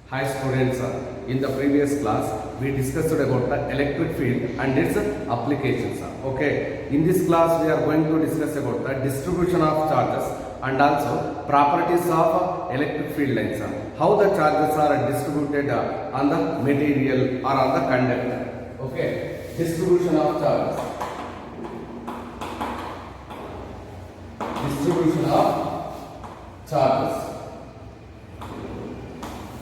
Hi students, in the previous class we discussed about the electric field and its applications. Okay, in this class we are going to discuss about the distribution of charges and also properties of electric field lines. How the charges are distributed on the material or on the conductor. Okay, distribution of charges. Distribution of charges.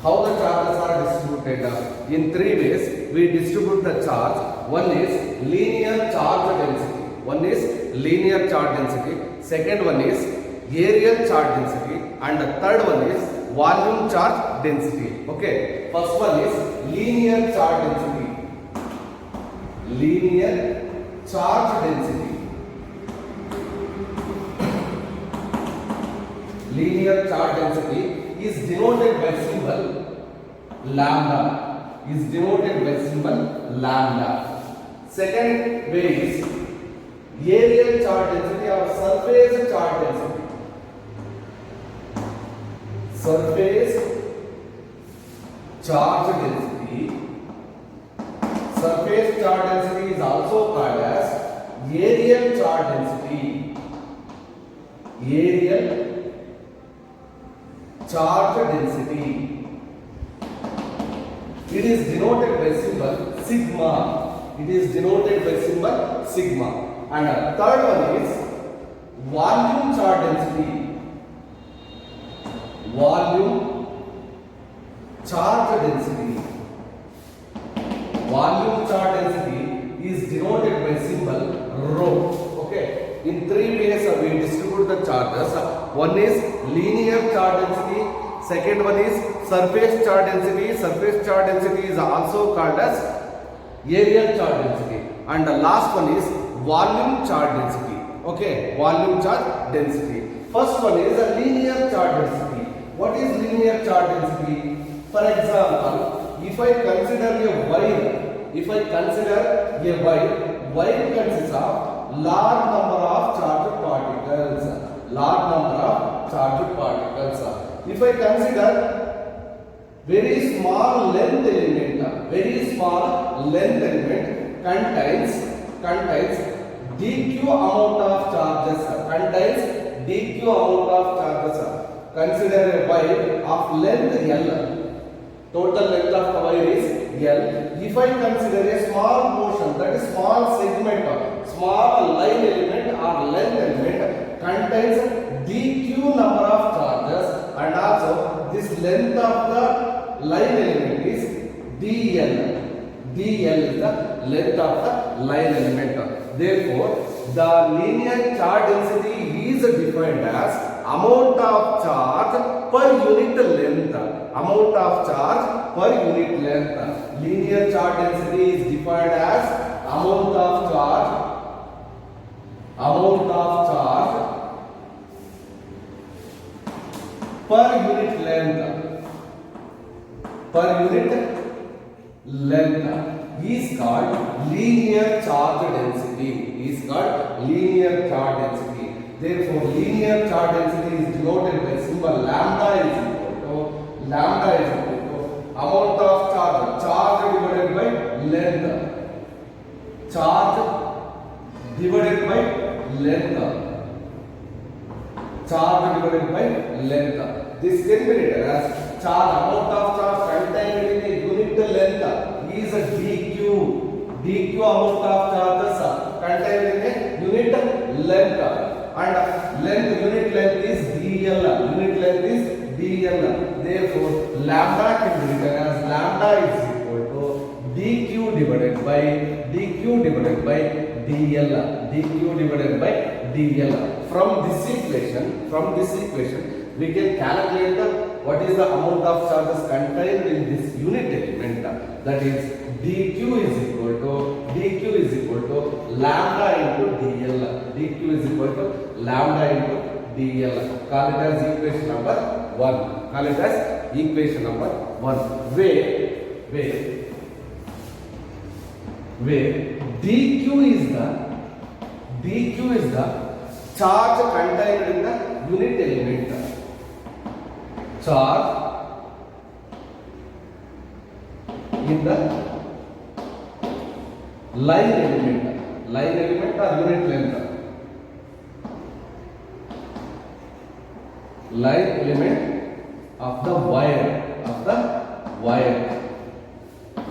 How the charges are distributed? In three ways we distribute the charge. One is linear charge density. One is linear charge density. Second one is areal charge density. And the third one is volume charge density. Okay. First one is linear charge density. Linear charge density. Linear charge density is denoted by symbol lambda. Is denoted by symbol lambda. Second way is areal charge density or surface charge density. Surface charge density. Surface charge density is also called as areal charge density. Areal charge density. It is denoted by symbol sigma. It is denoted by symbol sigma. And the third one is volume charge density. Volume charge density. Volume charge density is denoted by symbol rho. Okay. In three ways we distribute the charges. One is linear charge density. Second one is surface charge density. Surface charge density is also called as areal charge density. And the last one is volume charge density. Okay, volume charge density. First one is a linear charge density. What is linear charge density? For example, if I consider a wire consists of large number of charged particles. Large number of charged particles. If I consider very small length element, contains dq amount of charges. Consider a wire of length L. Total length of the wire is L. If I consider a small portion, that is small segment, small line element or length element contains dq number of charges, and also this length of the line element is dl. dl is the length of the line element. Therefore, the linear charge density is defined as amount of charge per unit length. Amount of charge per unit length. Linear charge density is defined as amount of charge per unit length is called linear charge density. Therefore, linear charge density is denoted by symbol lambda is equal to amount of charge divided by length. Charge divided by length. This can be written as amount of charge contained in a unit length is a dq. dq amount of charges contained in a unit length. And unit length is dl. Therefore, lambda can be written as lambda is equal to dq divided by dl. From this equation, we can calculate what is the amount of charges contained in this unit element. That is dq is equal to lambda into dl. dq is equal to lambda into dl. Call it as equation number 1. Where dq is the charge contained in the unit element. Charge in the line element or unit length, line element of the wire,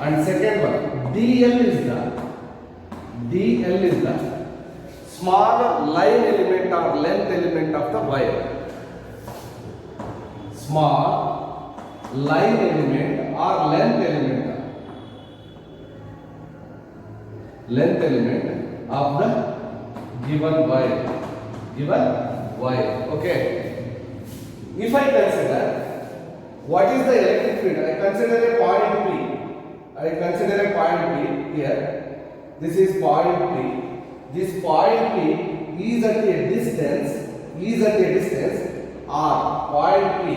and second one DL is the small line element or length element of the wire, small line element or length element of the given wire. Okay. If I consider what is the electric field, I consider a point P here. This is point P. This point P is at a distance R. Point P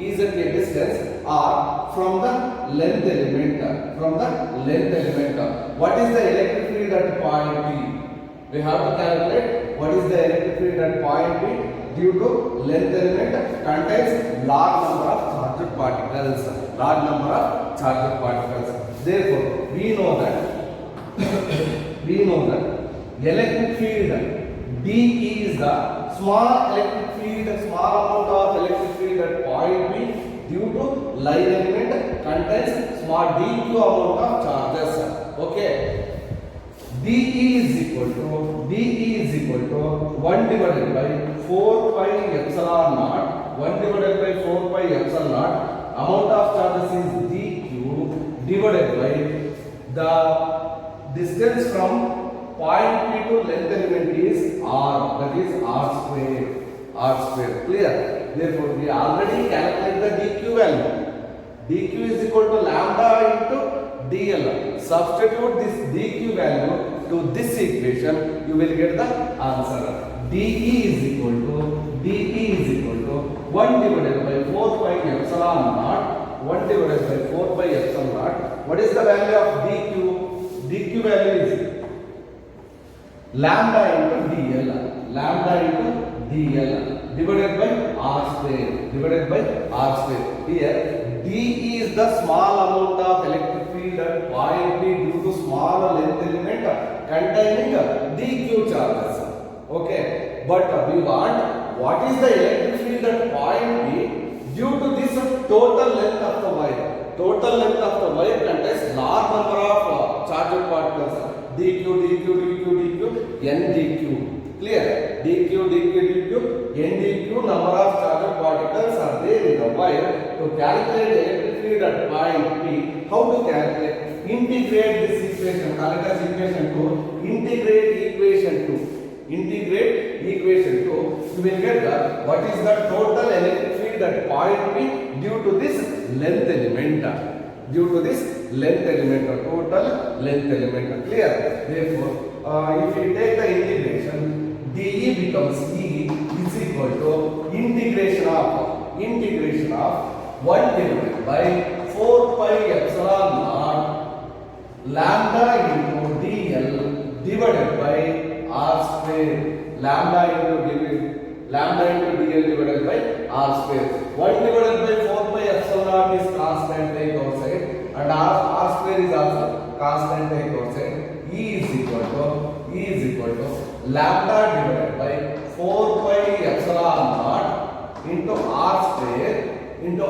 is at a distance R from the length element. What is the electric field at point P? We have to calculate what is the electric field at point P. Due to length element contains large number of charged particles. Therefore, we know that electric field DE is the small amount of electric field at point P due to line element contains small dq amount of charges. Okay. DE is equal to 1 divided by 4 pi epsilon naught. 1 divided by 4 pi epsilon naught. Amount of charges is dq divided by the distance from point P to length element is r, that is r square. Clear? Therefore, we already calculated the dq value. dq is equal to lambda into dl. Substitute this dq value to this equation, you will get the answer. dE is equal to 1 divided by 4 pi epsilon naught. 1 divided by 4 pi epsilon naught. What is the value of dq? dq value is lambda into dl divided by r square. Here dE is the small amount of electric field at point P due to small length element containing dq charges. Okay, but we want what is the electric field at point P due to this total length of the wire. Total length of the wire contains large number of charged particles. dq, ndq. Clear? dq, ndq number of charged particles are there in the wire. To calculate electric field at point P, how to calculate? Integrate this equation, call it as equation 2. Integrate equation 2, you will get the what is the total electric field at point P due to this length element. Total length element. Clear? Therefore, if we take the integration, dE becomes E is equal to integration of 1 divided by 4 pi epsilon naught lambda into dl divided by r square. Lambda into dl divided by r square. 1 divided by 4 pi epsilon naught is constant, take outside, and r square is also constant, take outside. E is equal to lambda divided by 4 pi epsilon naught into r square into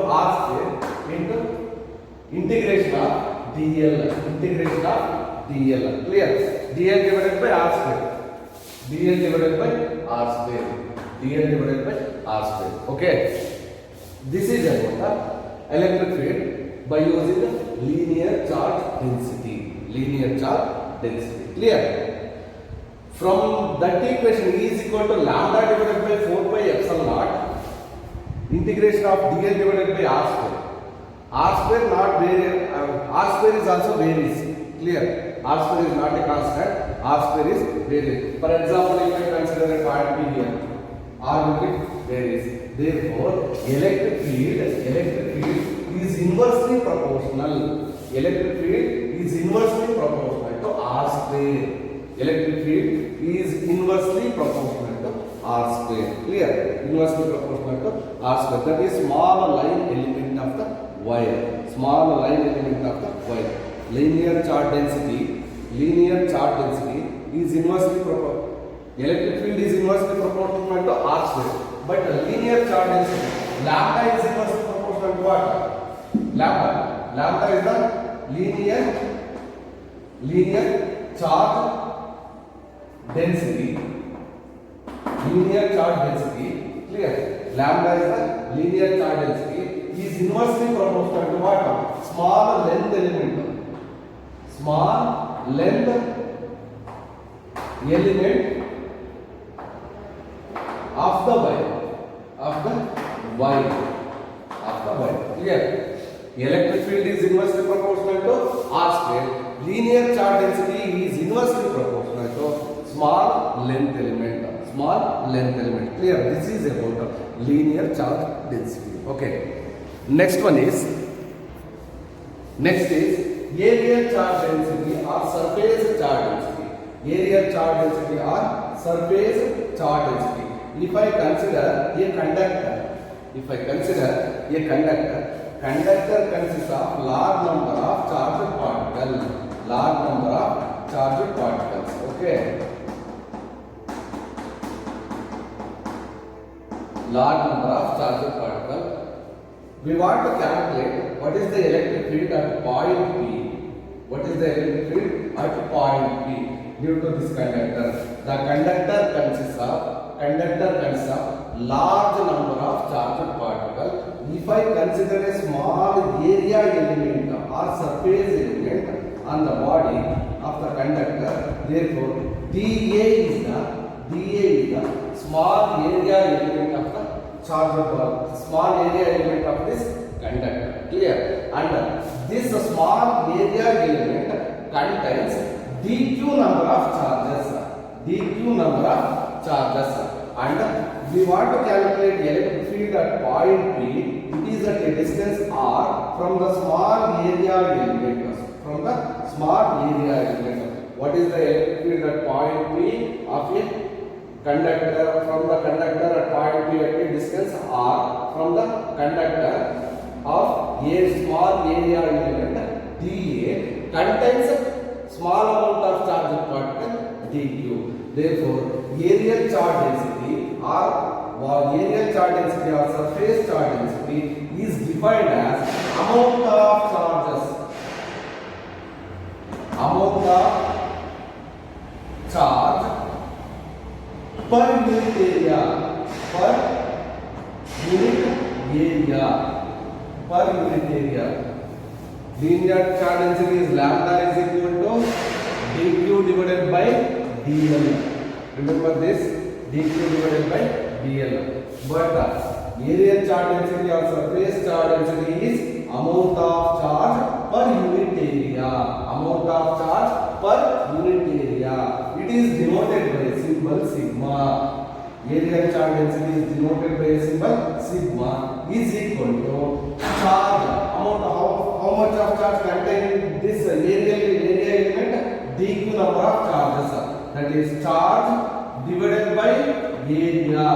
integration of dl. Clear? dl divided by r square. Okay. This is about the electric field by using linear charge density. Clear? From that equation, E is equal to lambda divided by 4 pi epsilon naught integration of dl divided by r square. R square not variable. R square is also varies. Clear? R square is not a constant. R square is variable. For example, if I consider a point P here, R will be varies. Therefore, electric field is inversely proportional. Electric field is inversely proportional to R square. Electric field is inversely proportional to R square. Clear? Inversely proportional to R square. That is small line element of the wire. linear charge density is inversely proportional. Electric field is inversely proportional to R square. But linear charge density, lambda is inversely proportional to what? Lambda is the linear charge density. Clear? Lambda is the linear charge density is inversely proportional to what? Small length element of the wire. Clear? Electric field is inversely proportional to R square. Linear charge density is inversely proportional to small length element. Clear? This is about linear charge density. Okay. Next is area charge density or surface charge density. If I consider a conductor consists of large number of charged particles. Okay. Large number of charged particles. We want to calculate what is the electric field at point P. Due to this conductor. The conductor consists of large number of charged particles. If I consider a small area element or surface element on the body of the conductor, therefore dA is the small area element of the charged particle, small area element of this conductor. Clear? And this small area element contains dq number of charges. And we want to calculate electric field at point P. It is at a distance r from the small area element. What is the electric field at point P of a conductor? From the conductor at point P at a distance r from the conductor of a small area element dA contains small amount of charged particle dq. Therefore, aerial charge density or surface charge density is defined as amount of charge per unit area. Linear charge density is lambda is equal to dq divided by dl. Remember this, dq divided by dl. But area charge density or surface charge density is amount of charge per unit area. It is denoted by a symbol sigma. Area charge density is denoted by a symbol sigma is equal to charge amount of how much of charge contained in this area element dq number of charges. That is charge divided by area.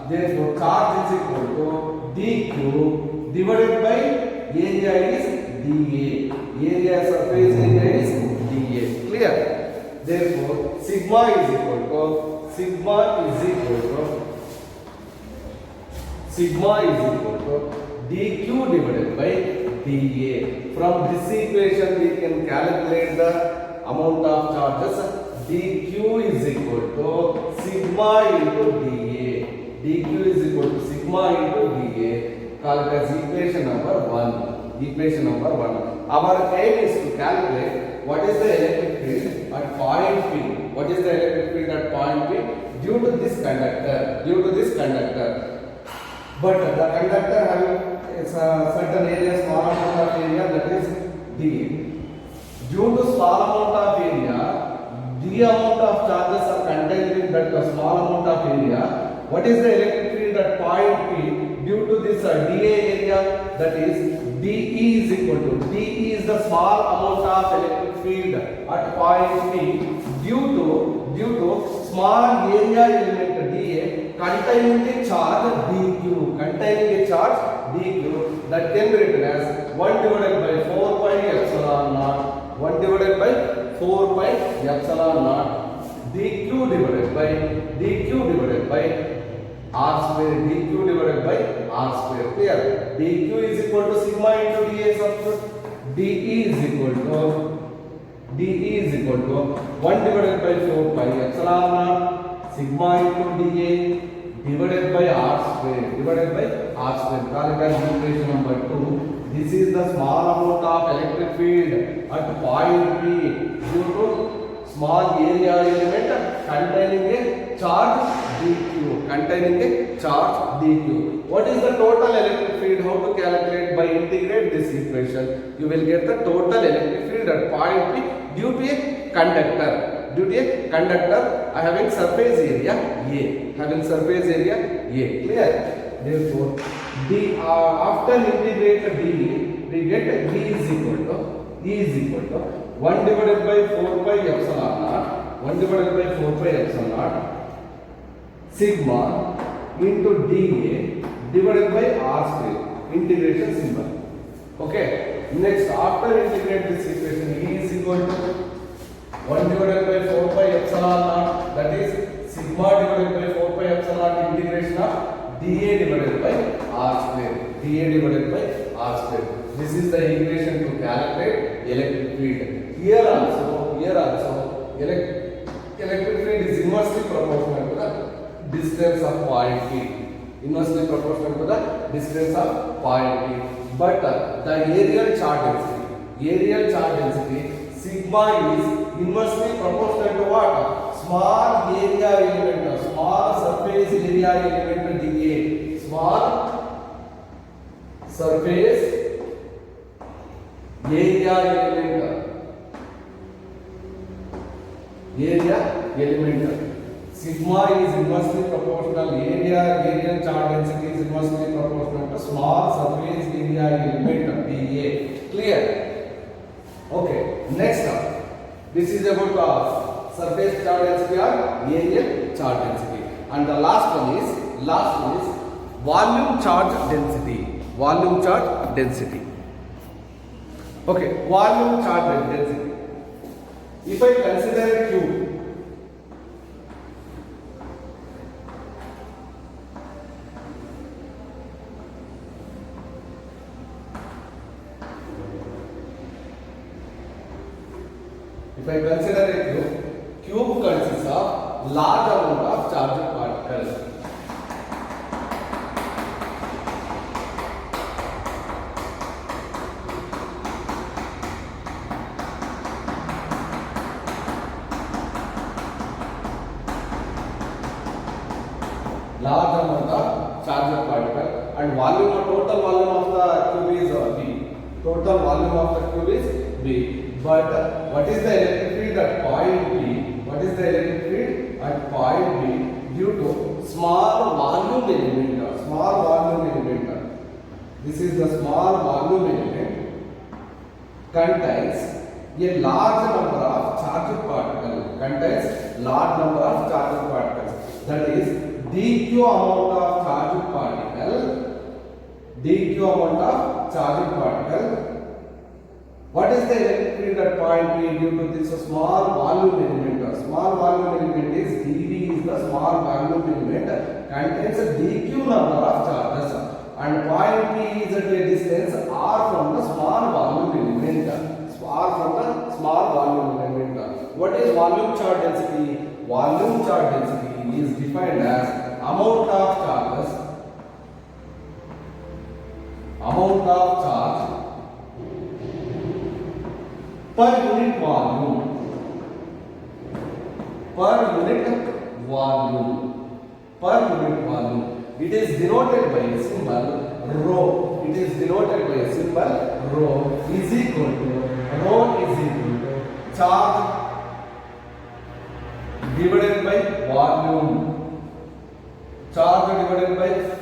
Therefore, charge is equal to dq divided by area is dA. Surface area is dA. Clear? Therefore, sigma is equal to dq divided by dA. From this equation we can calculate the amount of charges. dq is equal to sigma into dA. Call it as equation number 1. Our aim is to calculate what is the electric field at point P. Due to this conductor. But the conductor having a certain area, small amount of area, that is dA. Due to small amount of area, the amount of charges are contained in that small amount of area. What is the electric field at point P? Due to this dA area, that is dE is equal to dE is the small amount of electric field at point P due to small area element dA containing a charge dQ. dq, that can be written as 1 divided by 4 pi epsilon naught, 1 divided by 4 pi epsilon naught dq divided by r square, dq divided by r square. Clear? dq is equal to sigma into dA substitute. dE is equal to 1 divided by 4 pi epsilon naught sigma into dA divided by r square. Call it as equation number 2. This is the small amount of electric field at point P due to small area element containing a charge dq. What is the total electric field? How to calculate? By integrate this equation, you will get the total electric field at point P due to a conductor. Having surface area A. Clear? Therefore, after integrate d, we get E is equal to 1 divided by 4 pi epsilon naught sigma into dA divided by r square. Integration symbol. Okay. Next, after integrate this equation, E is equal to 1 divided by 4 pi epsilon naught, that is sigma divided by 4 pi epsilon integration of dA divided by r square. This is the equation to calculate electric field. Here also electric field is inversely proportional to the distance of point P. But the aerial charge density sigma is inversely proportional to what? Small area element, small surface area element dA. Small surface area element. Sigma is inversely proportional. Area charge density is inversely proportional to small surface area element dA. Clear? Okay. Next up, this is about surface charge density or area charge density, and the last one is volume charge density. Okay, volume charge density. If I consider a cube, cube consists of large amount of charged particles. And total volume of the cube is B. But what is the electric field at point B? Due to small volume element. This is the small volume element contains a large number of charged particles. That is dq amount of charged particle. What is the electric field at point P due to this small volume element? Small volume element is dV is the small volume element contains a dq number of charges, and point P is at a distance r from the small volume element. What is volume charge density? Volume charge density is defined as amount of charge per unit volume. It is denoted by a symbol rho. Rho is equal to charge divided by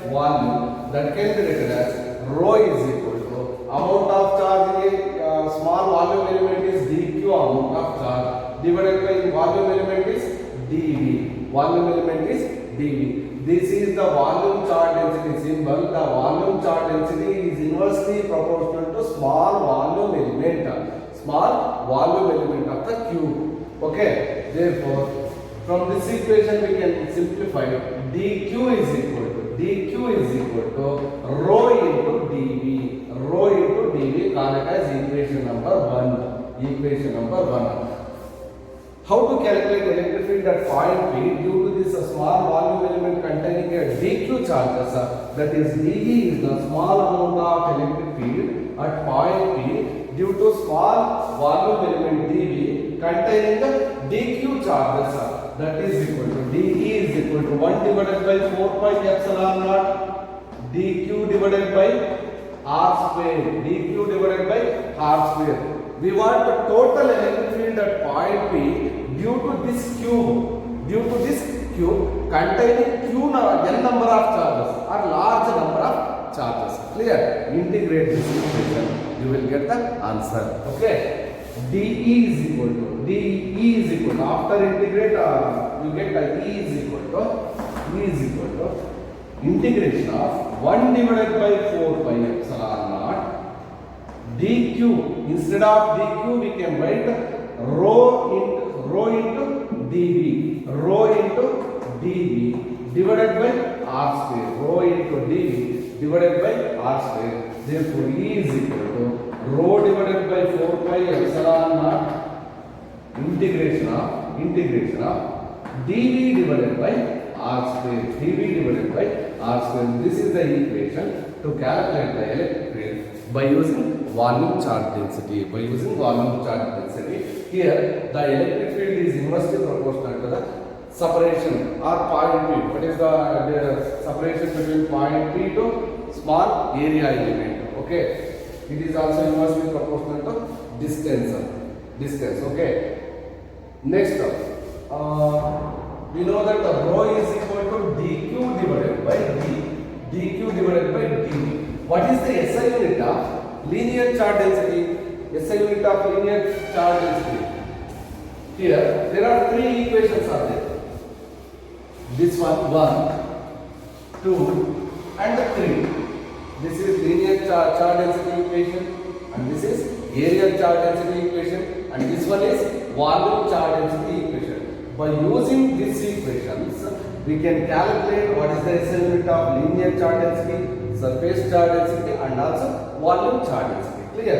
volume. That can be written as rho is equal to amount of charge in a small volume element is dq amount of charge divided by volume element is dV. This is the volume charge density symbol. The volume charge density is inversely proportional to small volume element. Small volume element of the cube. Okay. Therefore, from this equation we can simplify. dq is equal to rho into dv. Rho into dv. Call it as equation number 1. Equation number 1. How to calculate electric field at point P due to this small volume element containing a dq charges, that is dE is the small amount of electric field at point P due to small volume element dV containing the dq charges, that is equal to dE is equal to 1 divided by 4 pi epsilon naught dq divided by r square. dq divided by r square. We want the total electric field at point P due to this cube containing n number of charges or large number of charges. Clear? Integrate this equation, you will get the answer. Okay. dE is equal to after integrate you get the E is equal to integration of 1 divided by 4 pi epsilon naught dq. Instead of dq we can write rho into dv divided by r square. Rho into dv divided by r square. Therefore E is equal to rho divided by 4 pi epsilon naught integration of dv divided by r square. This is the equation to calculate the electric field by using volume charge density. Here the electric field is inversely proportional to the separation or point P. What is the separation between point P to small area element? Okay. It is also inversely proportional to distance. Okay. Next we know that the rho is equal to dq divided by dv. What is the SI unit of linear charge density? Here there are three equations are there. This one 2 and 3. This is linear charge density equation, and this is area charge density equation, and this one is volume charge density equation. By using these equations, we can calculate what is the SI unit of linear charge density, surface charge density, and also volume charge density. Clear?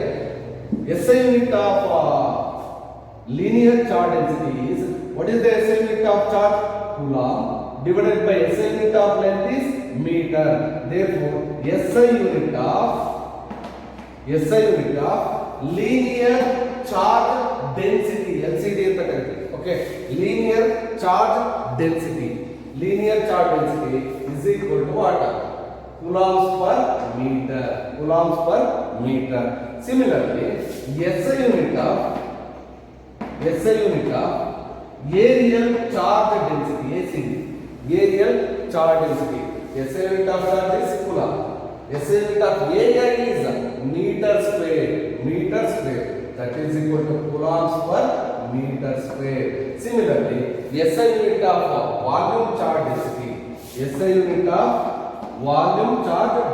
SI unit of linear charge density is, what is the SI unit of charge? Coulomb divided by SI unit of length is meter. Therefore, SI unit of linear charge density, LCD ಅಂತ ಕರೀತೀವಿ. Okay, linear charge density is equal to what? Coulombs per meter. Similarly, SI unit of aerial charge density, ACD. Aerial charge density. SI unit of charge is coulomb. SI unit of area is meter square. That is equal to coulombs per meter square. Similarly, SI unit of volume charge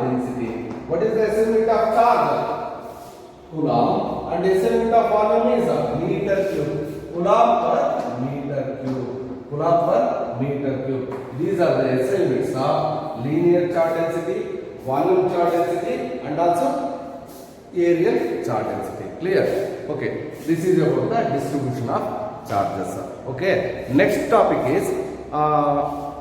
density. What is the SI unit of charge? Coulomb, and SI unit of volume is meter cube. Coulomb per meter cube. These are the SI units of linear charge density, volume charge density, and also aerial charge density. Clear? Okay. This is about the distribution of charges. Okay. Next topic is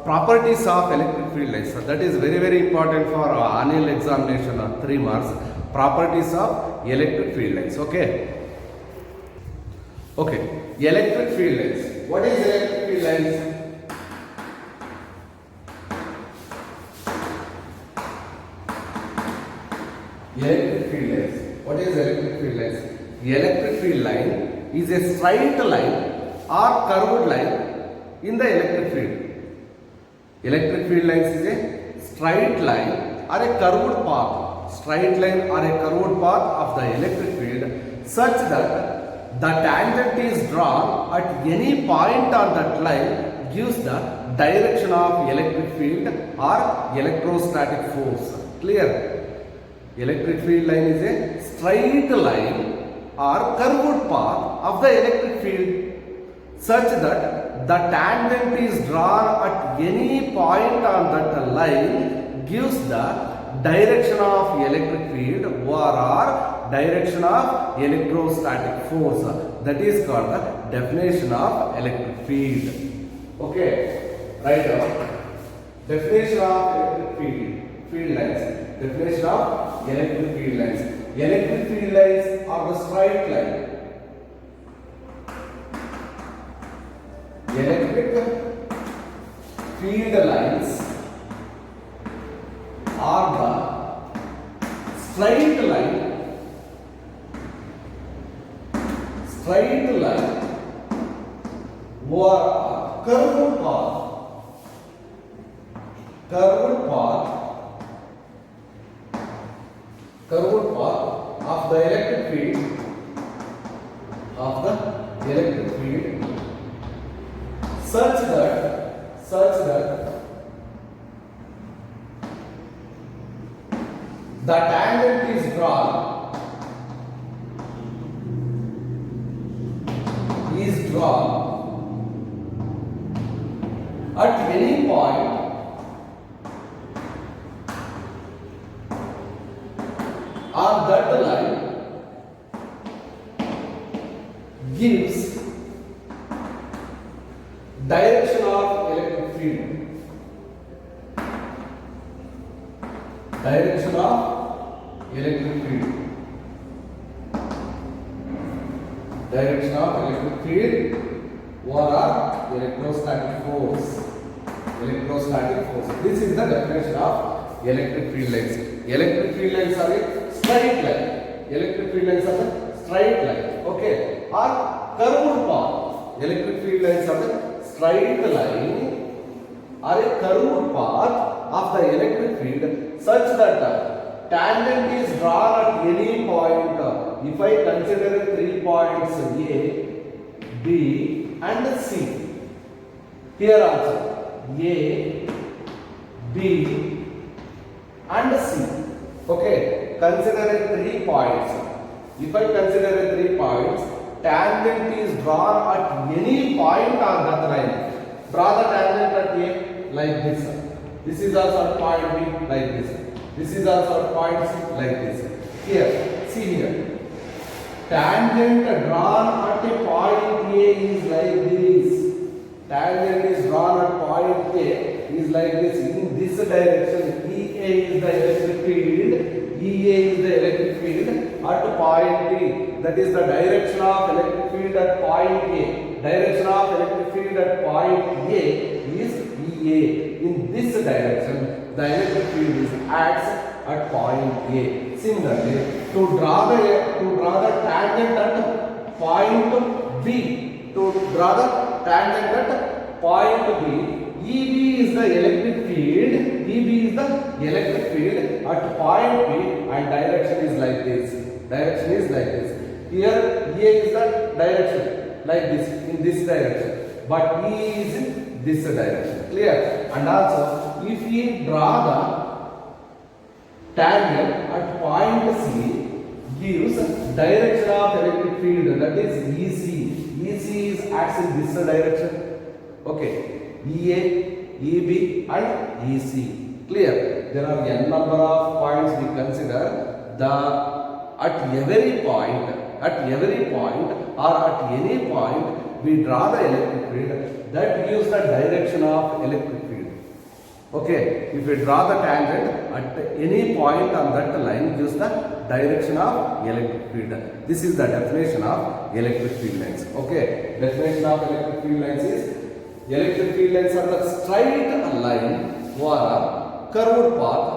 properties of electric field lines. That is very, very important for annual examination of 3 marks. Properties of electric field lines. Okay. Electric field lines. What is electric field lines? Electric field lines. What is electric field lines? Electric field line is a straight line or curved line in the electric field. Electric field lines is a straight line or a curved path. Straight line or a curved path of the electric field such that the tangent is drawn at any point on that line gives the direction of electric field or electrostatic force. Clear? Electric field line is a straight line or curved path of the electric field such that the tangent is drawn at any point on that line gives the direction of electric field or direction of electrostatic force. That is called the definition of electric field. Okay, write down definition of electric field lines. Definition of electric field lines. Electric field lines are the straight line. Electric field lines are the straight line or curved path of the electric field such that the tangent is drawn at any point on that line gives direction of electric field. Direction of electric field. Direction of electric field or electrostatic force. Electrostatic force. This is the definition of electric field lines. Electric field lines are a straight line. Electric field lines are a straight line. Okay. Or curved path. Electric field lines are the straight line or a curved path of the electric field such that tangent is drawn at any point. If I consider 3 points A, B and C, here also A, B and C. Okay, consider 3 points. If I consider 3 points, tangent is drawn at any point on that line. Draw the tangent at A like this. This is also at point B like this. This is also at point C like this. Here, see here. Tangent drawn at a point A is like this. Tangent is drawn at point A is like this. In this direction, EA is the electric field. EA is the electric field at point B. That is the direction of electric field at point A. Direction of electric field at point A is EA. In this direction, the electric field is acts at point A. Similarly, to draw the tangent at point B, EB is the electric field. EB is the electric field at point B, and direction is like this. Direction is like this. Here, EA is the direction like this, in this direction, but E is in this direction. Clear? And also, if we draw the tangent at point C, gives direction of electric field, that is EC. EC is acts in this direction. Okay, EA, EB and EC. Clear? There are n number of points we consider. At every point or at any point we draw the electric field that gives the direction of electric field. Okay, if we draw the tangent at any point on that line gives the direction of electric field. This is the definition of electric field lines. Okay, definition of electric field lines is electric field lines are the straight line or curved path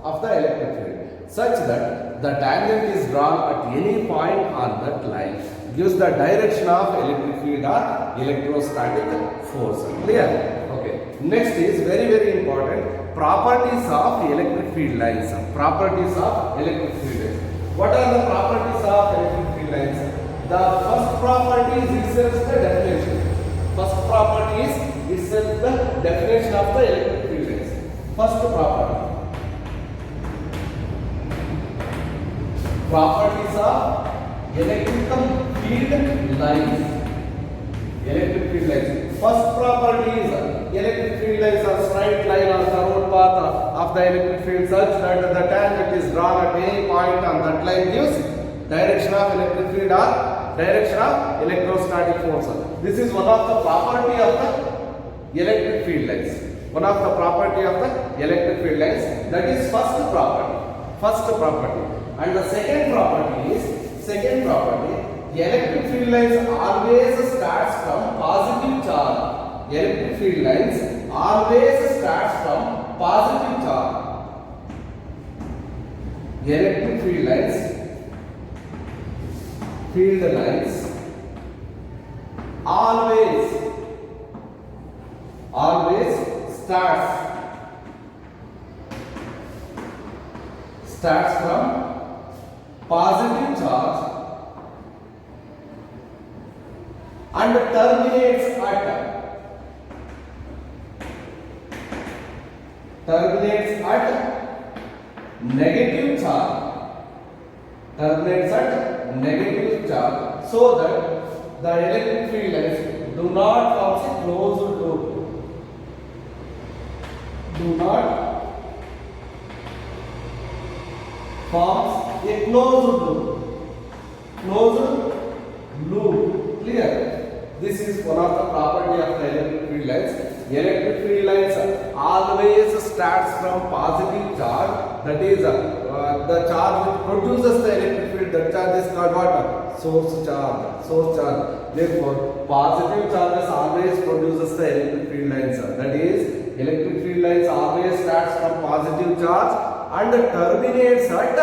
of the electric field such that the tangent is drawn at any point on that line gives the direction of electric field or electrostatic force. Clear? Okay. Next is very important, properties of electric field lines. Properties of electric field lines. What are the properties of electric field lines? The first property is itself the definition. First property is itself the definition of the electric field lines. First property. Properties of electrical field lines. Electric field lines. First property is electric field lines are straight line or curved path of the electric field such that the tangent is drawn at any point on that line gives direction of electric field or direction of electrostatic force. This is one of the property of the electric field lines. One of the property of the electric field lines, that is first property. First property. And the second property is electric field lines always starts from positive charge. Electric field lines always starts from positive charge. Electric field lines always starts from positive charge and terminates at negative charge, so that the electric field lines do not form a closed loop. Forms a closed loop. Clear? This is one of the property of the electric field lines. Electric field lines always starts from positive charge. That is the charge which produces the electric field. That charge is called what? Source charge. Therefore, positive charges always produces the electric field lines. That is, electric field lines always starts from positive charge and terminates at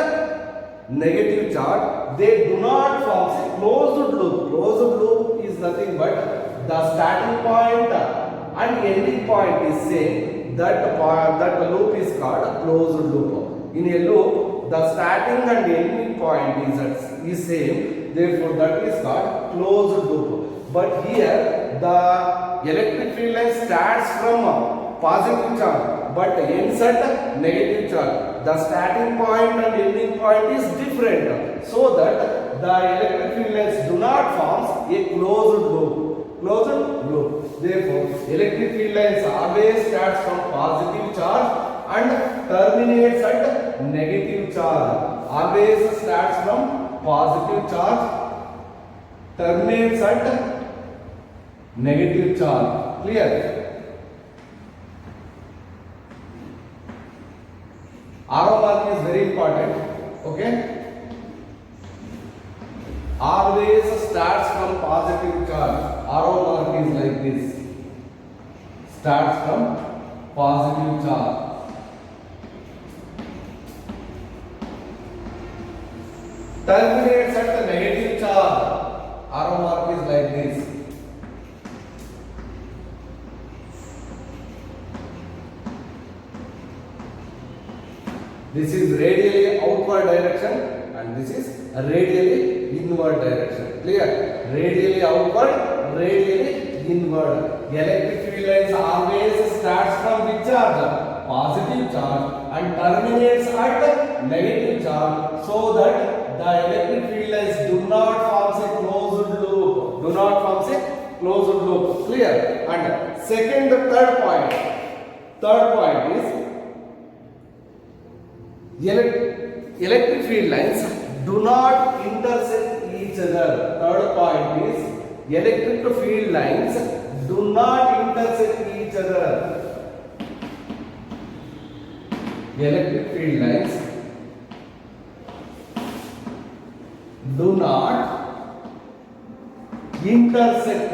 negative charge. They do not form a closed loop. Closed loop is nothing but the starting point and ending point is same. That loop is called a closed loop. In a loop, the starting and ending point is same. Therefore, that is called closed loop. But here, the electric field line starts from positive charge but ends at negative charge. The starting point and ending point is different, so that the electric field lines do not form a closed loop. Therefore, electric field lines always starts from positive charge and terminates at negative charge. Always starts from positive charge, terminates at negative charge. Clear? Arrow mark is very important. Okay? Always starts from positive charge. Arrow mark is like this. Starts from positive charge. Terminates at the negative charge. Arrow mark is like this. This is radially outward direction and this is radially inward direction. Clear? Radially outward, radially inward. Electric field lines always starts from which charge? Positive charge and terminates at negative charge, so that the electric field lines do not form a closed loop. Clear? And third point is electric field lines do not intersect each other. Third point is electric field lines do not intersect each other. Electric field lines do not intersect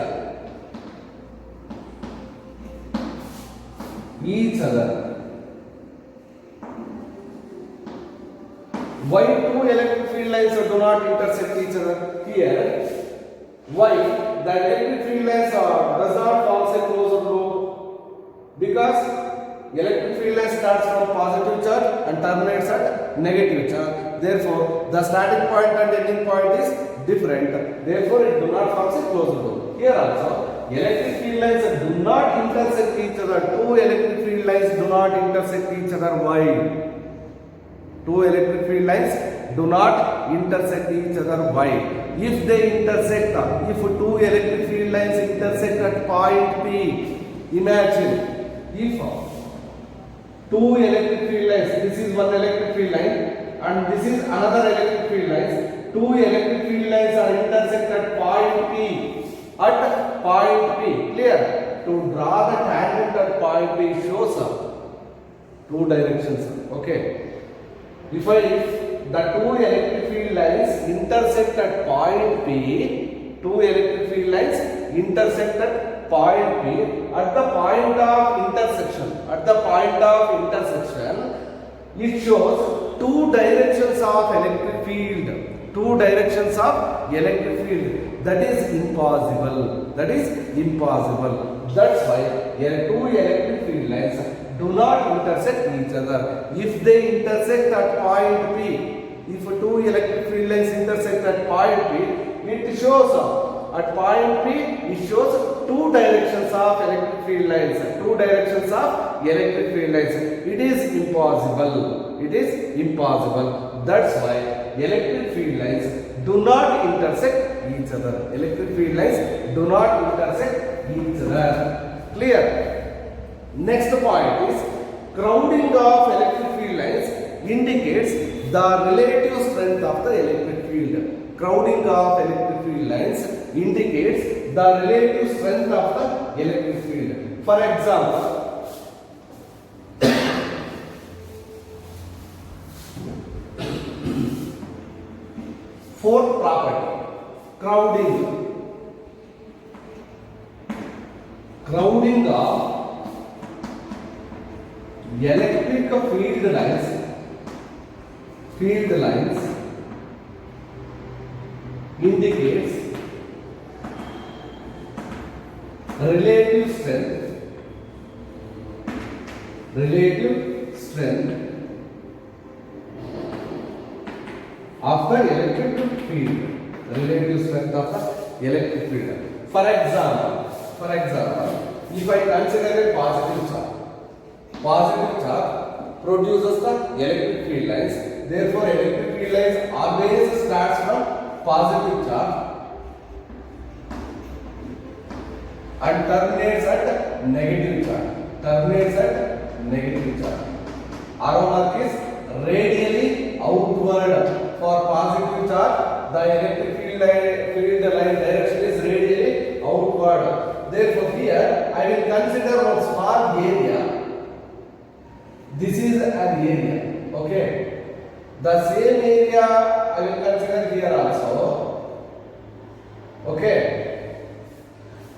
each other. Why two electric field lines do not intersect each other? Here, why the electric field lines does not form a closed loop? Because electric field line starts from positive charge and terminates at negative charge. Therefore, the starting point and ending point is different. Therefore, it do not form a closed loop. Here also, electric field lines do not intersect each other. Two electric field lines do not intersect each other. Why? Two electric field lines do not intersect each other. Why? If they intersect, if two electric field lines intersect at point P, imagine if two electric field lines, this is one electric field line and this is another electric field lines. Two electric field lines are intersect at point P. At point P, clear? To draw the tangent at point P shows two directions. Okay. If the two electric field lines intersect at point P, two electric field lines intersect at point P, at the point of intersection, it shows two directions of electric field. Two directions of electric field. That is impossible. That's why two electric field lines do not intersect each other. If they intersect at point P, if two electric field lines intersect at point P, it shows at point P, it shows two directions of electric field lines. It is impossible. That's why electric field lines do not intersect each other. Clear? Next point is crowding of electric field lines indicates the relative strength of the electric field. Crowding of electric field lines indicates the relative strength of the electric field. For example, fourth property, crowding of electric field lines indicates relative strength of the electric field. For example, if I consider a positive charge produces the electric field lines. Therefore, electric field lines always starts from positive charge and terminates at negative charge. Arrow mark is radially outward. For positive charge, the electric field line direction is radially outward. Therefore, here I will consider one small area. This is an area. Okay. The same area I will consider here also. Okay.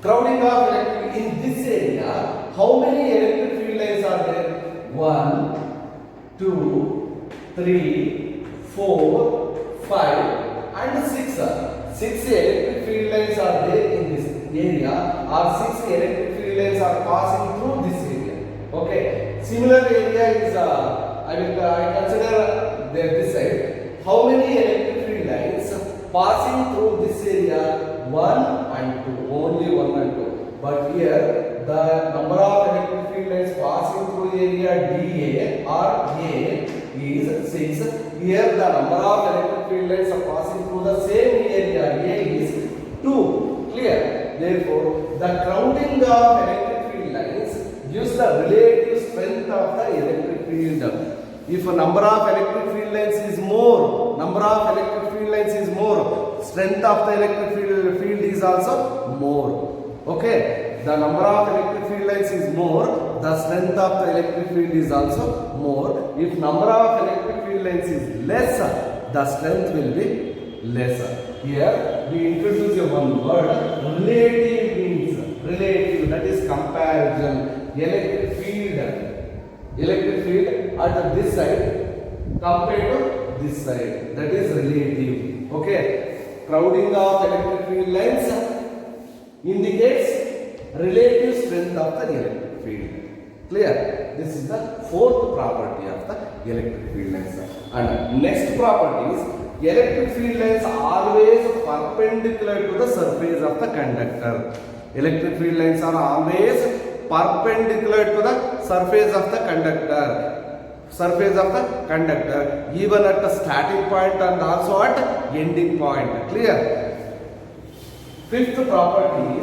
Crowding of electric in this area. How many electric field lines are there? 1, 2, 3, 4, 5 and 6. 6 electric field lines are there in this area, or 6 electric field lines are passing through this area. Okay. Similar area is I consider this side. How many electric field lines passing through this area? 1 and 2. Only 1 and 2. But here the number of electric field lines passing through area DA or A is 6. Here the number of electric field lines are passing through the same area A is 2. Clear? Therefore, the crowding of electric field lines gives the relative strength of the electric field. If a number of electric field lines is more, strength of the electric field is also more. Okay, the number of electric field lines is more, the strength of the electric field is also more. If number of electric field lines is lesser, the strength will be lesser. Here we introduce one word, relative means relative, that is comparison. Electric field at this side compared to this side, that is relative. Okay, crowding of electric field lines indicates relative strength of the electric field. Clear? This is the fourth property of the electric field lines. And next property is electric field lines are always perpendicular to the surface of the conductor. Electric field lines are always perpendicular to the surface of the conductor. Surface of the conductor, even at the starting point and also at ending point. Clear? Fifth property.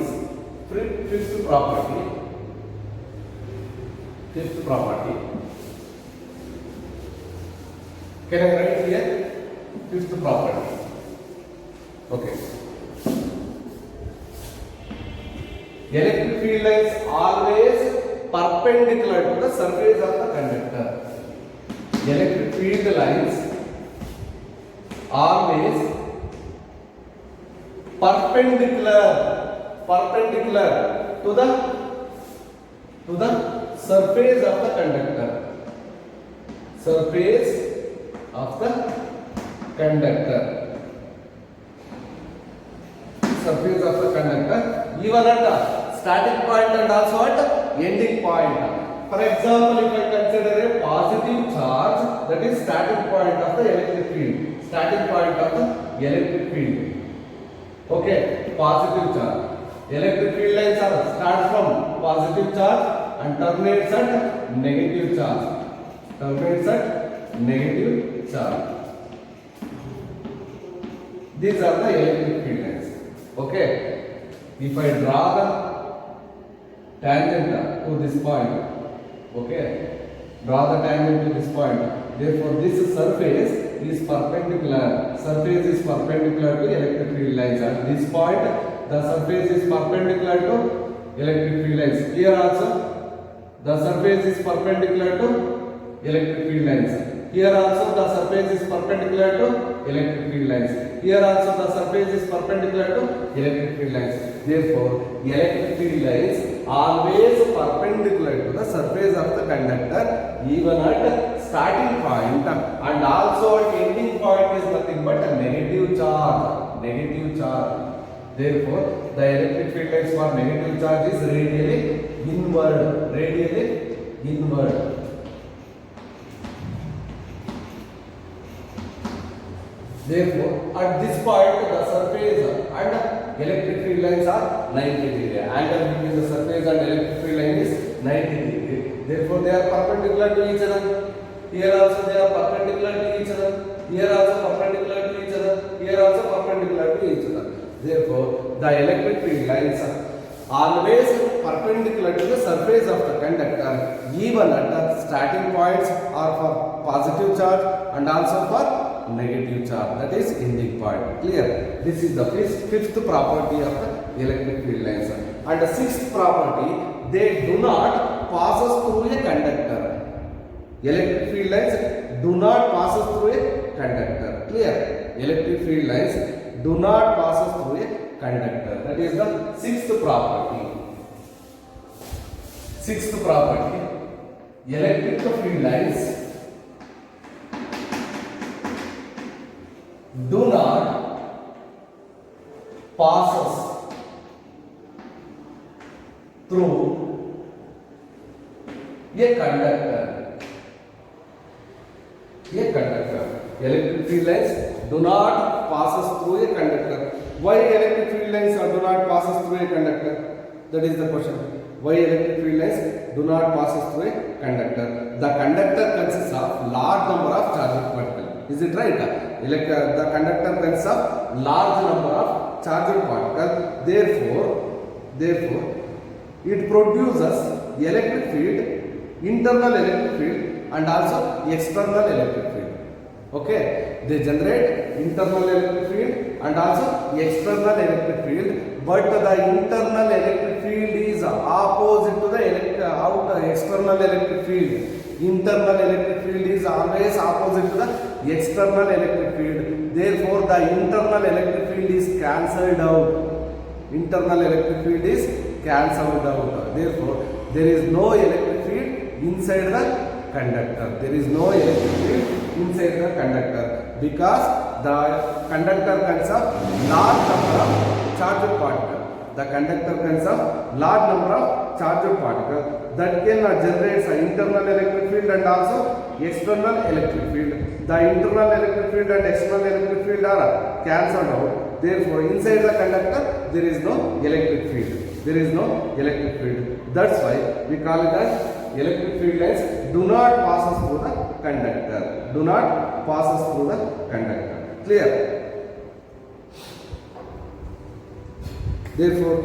Can I write here? Fifth property. Okay. Electric field lines always perpendicular to the surface of the conductor. Electric field lines always perpendicular to the surface of the conductor. Surface of the conductor. Surface of the conductor, even at the starting point and also at ending point. For example, if I consider a positive charge, that is starting point of the electric field. Starting point of the electric field. Okay, positive charge. Electric field lines are start from positive charge and terminates at negative charge. Terminates at negative charge. These are the electric field lines. Okay, if I draw the tangent to this point, okay, draw the tangent to this point. Therefore, this surface is perpendicular. Surface is perpendicular to electric field lines. At this point, the surface is perpendicular to electric field lines. Here also, the surface is perpendicular to electric field lines. Here also, the surface is perpendicular to electric field lines. Here also, the surface is perpendicular to electric field lines. Therefore, electric field lines always perpendicular to the surface of the conductor, even at starting point and also at ending point is nothing but a negative charge. Negative charge. Therefore, the electric field lines for negative charge is radially inward. Radially inward. Therefore, at this point, the surface and electric field lines are 90 degree. Angle between the surface and electric field line is 90 degree. Therefore, they are perpendicular to each other. Here also they are perpendicular to each other. Here also perpendicular to each other. Here also perpendicular to each other. Therefore, the electric field lines are always perpendicular to the surface of the conductor, even at the starting points are for positive charge and also for negative charge, that is ending point. Clear? This is the fifth property of the electric field lines. And the sixth property, they do not pass through a conductor. Electric field lines do not pass through a conductor. Clear? Electric field lines do not pass through a conductor. That is the sixth property. Sixth property, electric field lines do not passes through a conductor. Electric field lines do not passes through a conductor. Why electric field lines do not passes through a conductor? That is the question. Why electric field lines do not passes through a conductor? The conductor consists of large number of charged particles. Is it right? The conductor consists of large number of charged particles. Therefore, it produces electric field, internal electric field and also external electric field. Okay, they generate internal electric field and also external electric field, but the internal electric field is opposite to the external electric field. Internal electric field is always opposite to the external electric field. Therefore, the internal electric field is cancelled out. Internal electric field is cancelled out. Therefore, there is no electric field inside the conductor. There is no electric field inside the conductor because the conductor consists of large number of charged particles. The conductor consists of large number of charged particles that can generate an internal electric field and also external electric field. The internal electric field and external electric field are cancelled out. Therefore, inside the conductor there is no electric field. there is no electric field. That's why we call it as electric field lines do not pass through the conductor. Do not pass through the conductor. Clear? Therefore,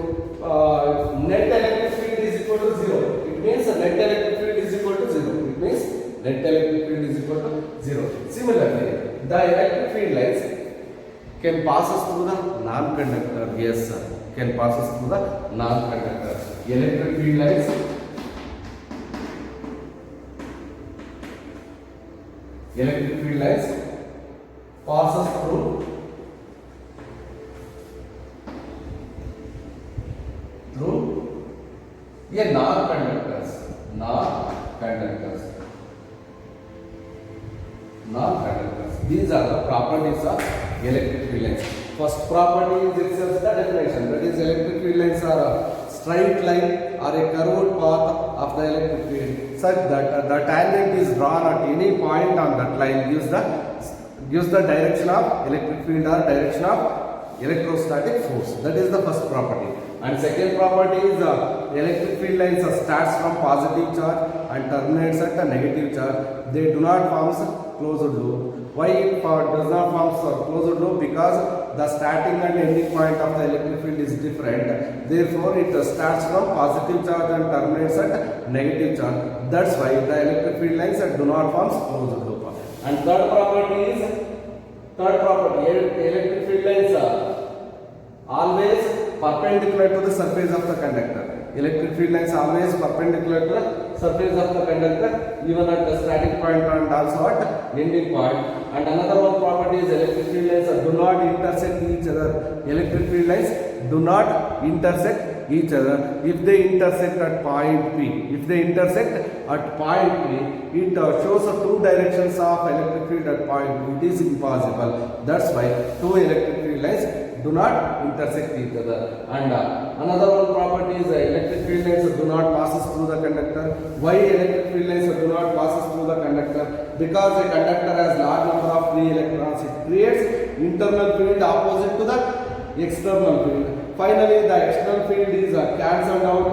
net electric field is equal to 0. It means net electric field is equal to 0. It means net electric field is equal to 0. Similarly, the electric field lines can pass us through the non-conductor. Yes, sir. Can pass us through the non-conductor. Electric field lines pass us through a non-conductors. These are the properties of electric field lines. First property is itself the definition. That is, electric field lines are a straight line or a curved path of the electric field, such that the tangent is drawn at any point on that line gives the direction of electric field or direction of electrostatic force. That is the first property. And second property is electric field lines starts from positive charge and terminates at a negative charge. They do not form closed loop. Why it does not form closed loop? Because the starting and ending point of the electric field is different. Therefore, it starts from positive charge and terminates at negative charge. That's why the electric field lines do not form closed loop. And third property, electric field lines are always perpendicular to the surface of the conductor. Electric field lines always perpendicular to the surface of the conductor, even at the starting point and also at ending point. And another one property is electric field lines do not intersect each other. Electric field lines do not intersect each other. If they intersect at point P, it shows two directions of electric field at point P. It is impossible. That's why two electric field lines do not intersect each other. And another one property is electric field lines do not pass through the conductor. Why electric field lines do not pass through the conductor? Because a conductor has large number of free electrons. It creates internal field opposite to the external field. Finally, the external field is cancelled out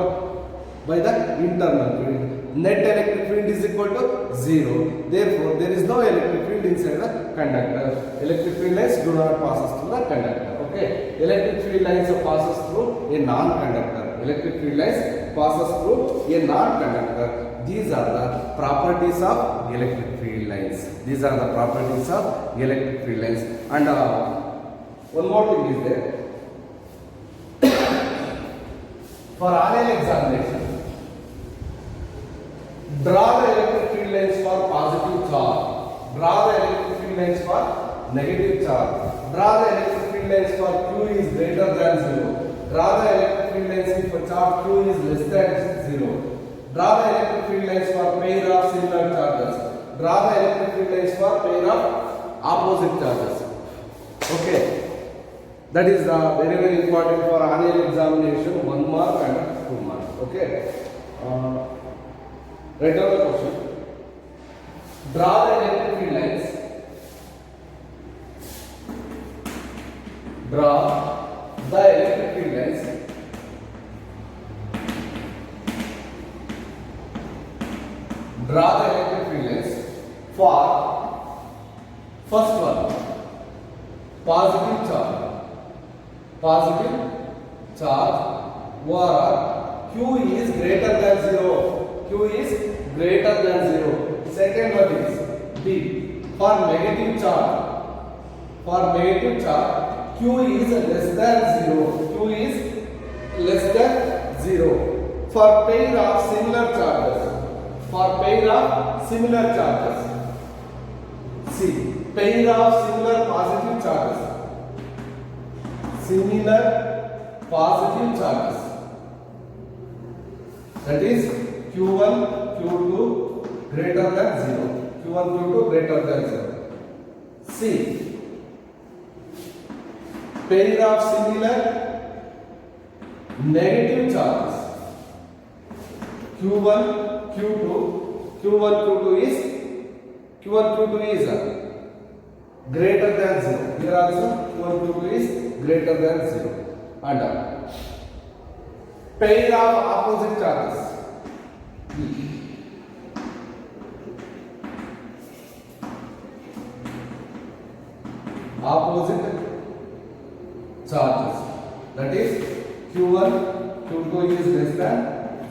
by the internal field. Net electric field is equal to 0. Therefore, there is no electric field inside the conductor. Electric field lines do not pass through the conductor. Okay. Electric field lines passes through a non-conductor. Electric field lines passes through a non-conductor. These are the properties of electric field lines. And one more thing is there. For annual examination, draw the electric field lines for positive charge. Draw the electric field lines for negative charge. Draw the electric field lines for Q is greater than 0. Draw the electric field lines for charge Q is less than 0. Draw the electric field lines for pair of similar charges. Draw the electric field lines for pair of opposite charges. Okay. That is very, very important for annual examination, 1 mark and 2 marks. Okay. Write down the question. Draw the electric field lines. Draw the electric field lines for first one, positive charge where Q is greater than 0. Second one is B, for negative charge. Q is less than 0. For pair of similar charges. C, pair of similar positive charges. That is Q1, Q2 greater than 0. C, pair of similar negative charges. Q1, Q2 is greater than 0. Here also Q1, Q2 is greater than 0. And pair of opposite charges. Opposite charges, that is Q1, Q2 is less than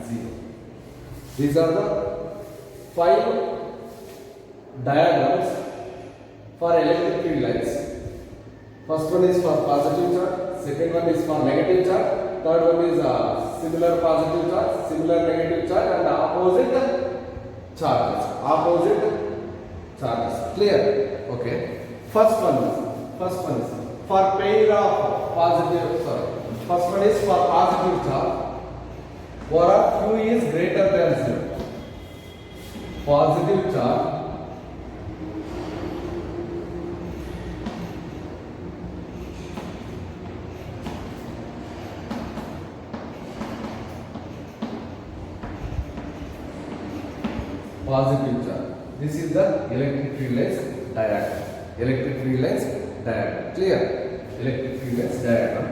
0. These are the 5 diagrams for electric field lines. First one is for positive charge, second one is for negative charge, third one is similar positive charge, similar negative charge, and opposite charges. Clear? Okay. First one is for pair of positive. First one is for positive charge, where Q is greater than 0. Positive charge positive charge. This is the electric field lines diagram. Clear? Electric field lines diagram.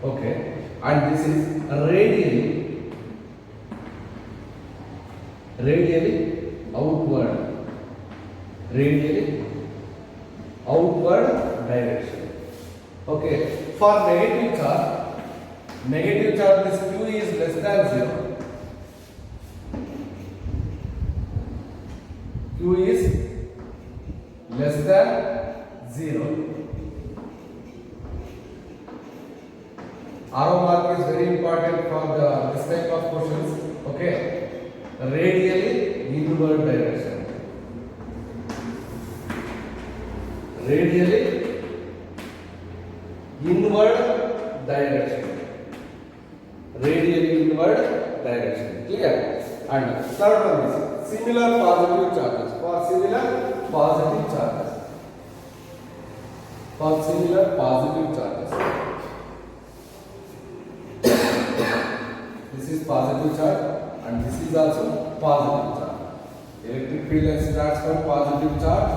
Okay. And this is radially outward direction. Okay. For negative charge, this Q is less than 0. Q is less than 0. Arrow mark is very important for this type of questions. Okay, radially inward direction. Radially inward direction. Clear? And third one is similar positive charges. For similar positive charges. This is positive charge and this is also positive charge. Electric field lines starts from positive charge.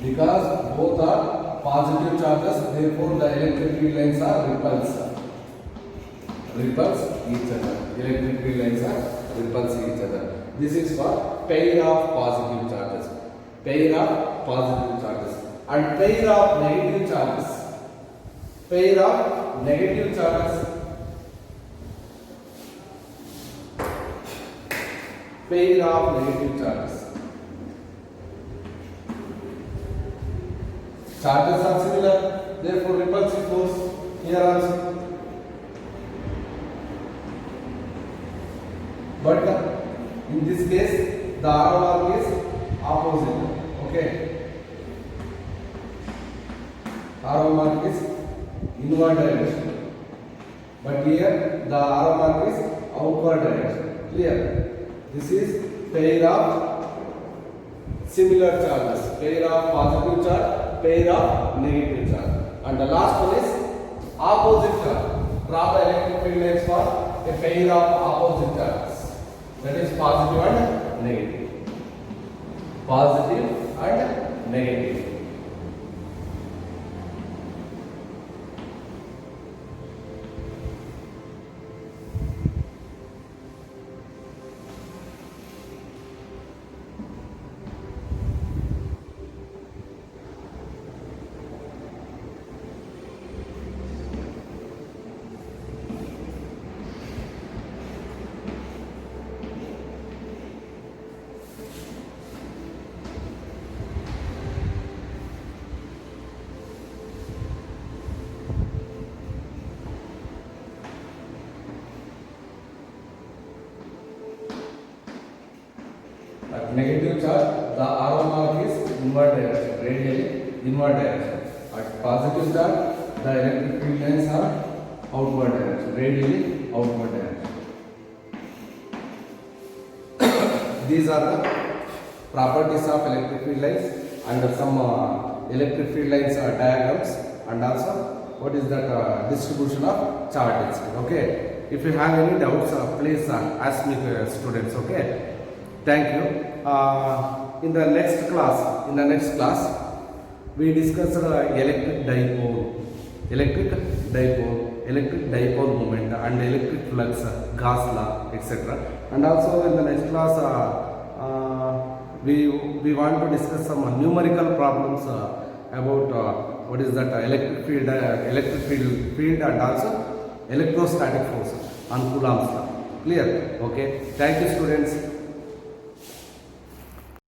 Because both are positive charges, therefore the electric field lines are repulse each other. Electric field lines are repulse each other. This is for pair of positive charges. And pair of negative charges. Charges are similar, therefore repulsive force here also. But in this case, the arrow mark is opposite. Okay. Arrow mark is inward direction. But here, the arrow mark is outward direction. Clear? This is pair of similar charges. Pair of positive charge, pair of negative charge. And the last one is opposite charge. Draw the electric field lines for a pair of opposite charges. That is positive and negative. At negative charge, the arrow mark is inward direction, radially inward direction. At positive charge, the electric field lines are outward direction, radially outward direction. These are the properties of electric field lines and some electric field lines diagrams, and also what is that distribution of charge density. Okay. If you have any doubts, please ask me, students. Okay. Thank you. In the next class, we discussed electric dipole moment, and electric flux, Gauss law, etc. And also in the next class, we want to discuss some numerical problems about what is that electric field, and also electrostatic force on Coulomb's law. Clear? Okay. Thank you, students.